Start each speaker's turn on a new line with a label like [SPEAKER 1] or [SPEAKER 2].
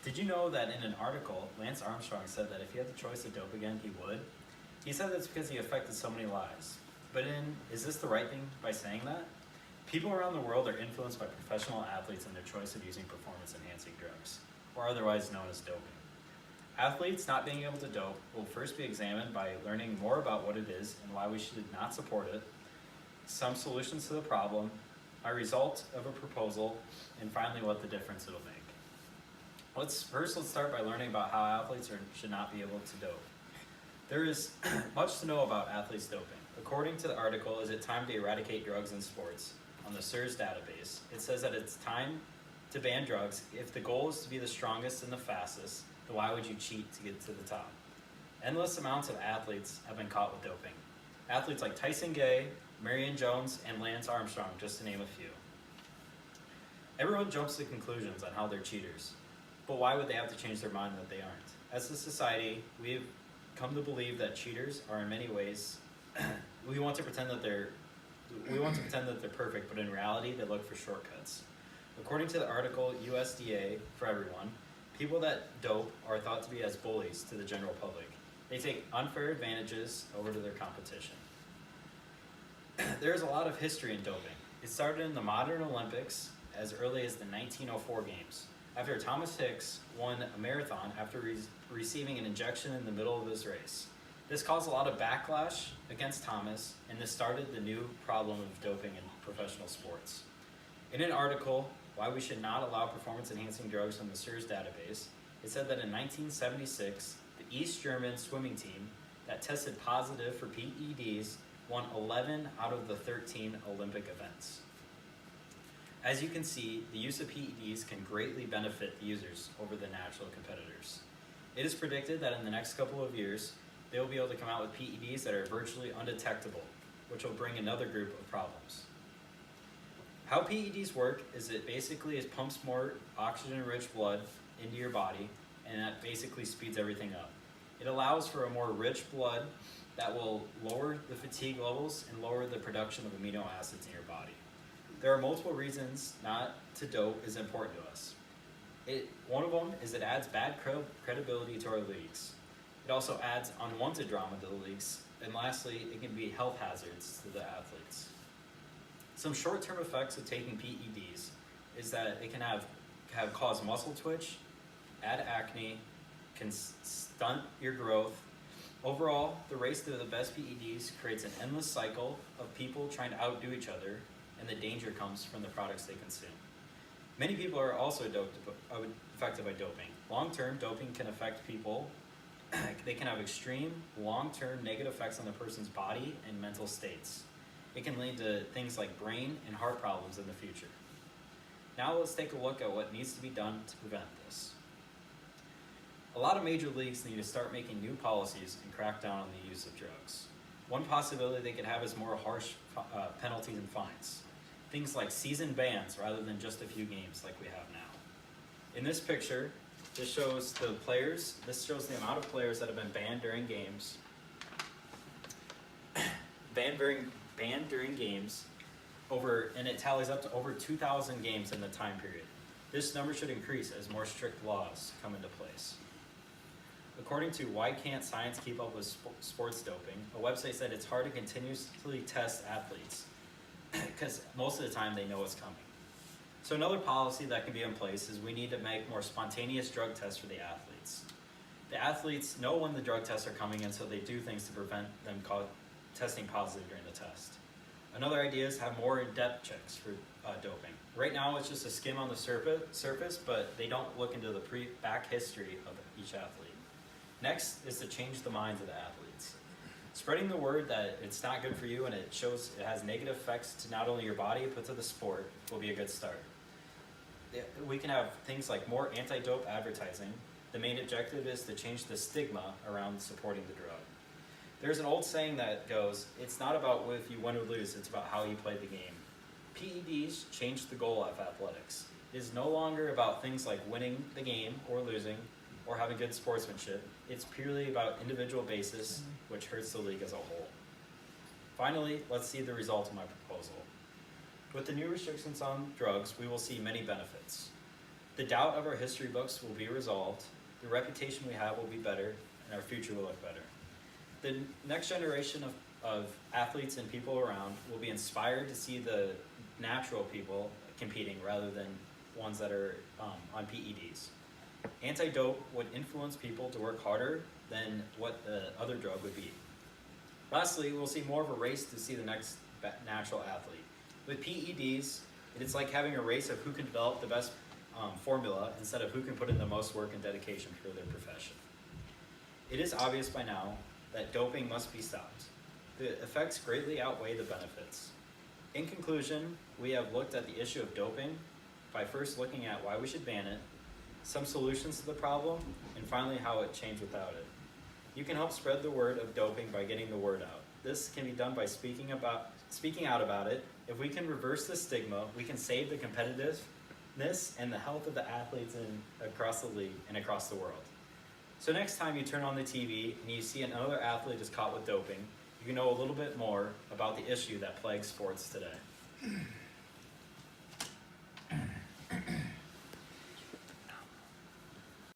[SPEAKER 1] Did you know that in an article, Lance Armstrong said that if he had the choice to dope again, he would? He said that's because he affected so many lives. But is this the right thing by saying that? People around the world are influenced by professional athletes in their choice of using performance-enhancing drugs, or otherwise known as doping. Athletes not being able to dope will first be examined by learning more about what it is and why we should not support it, some solutions to the problem, a result of a proposal, and finally what the difference it'll make. Let's start by learning about how athletes should not be able to dope. There is much to know about athletes doping. According to the article, Is It Time to Eradicate Drugs in Sports? On the SIRS database, it says that it's time to ban drugs. If the goal is to be the strongest and the fastest, then why would you cheat to get to the top? Endless amounts of athletes have been caught with doping. Athletes like Tyson Gay, Marion Jones, and Lance Armstrong, just to name a few. Everyone jumps to conclusions on how they're cheaters, but why would they have to change their mind that they aren't? As a society, we've come to believe that cheaters are in many ways, we want to pretend that they're perfect, but in reality, they look for shortcuts. According to the article, USDA for Everyone, people that dope are thought to be as bullies to the general public. They take unfair advantages over to their competition. There is a lot of history in doping. It started in the modern Olympics as early as the 1904 games, after Thomas Hicks won a marathon after receiving an injection in the middle of his race. This caused a lot of backlash against Thomas, and this started the new problem of doping in professional sports. In an article, Why We Should Not Allow Performance-Enhancing Drugs from the SIRS database, it said that in 1976, the East German swimming team that tested positive for PEDs won 11 out of the 13 Olympic events. As you can see, the use of PEDs can greatly benefit the users over the natural competitors. It is predicted that in the next couple of years, they will be able to come out with PEDs that are virtually undetectable, which will bring another group of problems. How PEDs work is it basically pumps more oxygen-rich blood into your body, and that basically speeds everything up. It allows for a more rich blood that will lower the fatigue levels and lower the production of amino acids in your body. There are multiple reasons not to dope is important to us. One of them is it adds bad credibility to our leagues. It also adds unwanted drama to the leagues. And lastly, it can be health hazards to the athletes. Some short-term effects of taking PEDs is that it can cause muscle twitch, add acne, can stunt your growth. Overall, the race to the best PEDs creates an endless cycle of people trying to outdo each other, and the danger comes from the products they consume. Many people are also affected by doping. Long-term, doping can affect people. They can have extreme, long-term negative effects on the person's body and mental states. It can lead to things like brain and heart problems in the future. Now let's take a look at what needs to be done to prevent this. A lot of major leagues need to start making new policies and crack down on the use of drugs. One possibility they could have is more harsh penalties and fines. Things like season bans rather than just a few games like we have now. In this picture, this shows the amount of players that have been banned during games. Banned during games, and it tallies up to over 2,000 games in the time period. This number should increase as more strict laws come into place. According to Why Can't Science Keep Up with Sports Doping, a website said it's hard to continuously test athletes because most of the time they know it's coming. So another policy that can be in place is we need to make more spontaneous drug tests for the athletes. The athletes know when the drug tests are coming in, so they do things to prevent them testing positive during the test. Another idea is have more in-depth checks for doping. Right now it's just a skim on the surface, but they don't look into the back history of each athlete. Next is to change the minds of the athletes. Spreading the word that it's not good for you and it has negative effects to not only your body but to the sport will be a good start. We can have things like more anti-dope advertising. The main objective is to change the stigma around supporting the drug. There's an old saying that goes, it's not about if you win or lose, it's about how you play the game. PEDs changed the goal of athletics. It is no longer about things like winning the game or losing or having good sportsmanship. It's purely about individual basis, which hurts the league as a whole. Finally, let's see the result of my proposal. With the new restrictions on drugs, we will see many benefits. The doubt of our history books will be resolved, the reputation we have will be better, and our future will look better. The next generation of athletes and people around will be inspired to see the natural people competing rather than ones that are on PEDs. Anti-dope would influence people to work harder than what the other drug would be. Lastly, we'll see more of a race to see the next natural athlete. With PEDs, it's like having a race of who can develop the best formula instead of who can put in the most work and dedication for their profession. It is obvious by now that doping must be stopped. The effects greatly outweigh the benefits. In conclusion, we have looked at the issue of doping by first looking at why we should ban it, some solutions to the problem, and finally how it changed without it. You can help spread the word of doping by getting the word out. This can be done by speaking out about it. If we can reverse this stigma, we can save the competitiveness and the health of the athletes across the league and across the world. So next time you turn on the TV and you see another athlete is caught with doping, you can know a little bit more about the issue that plagues sports today.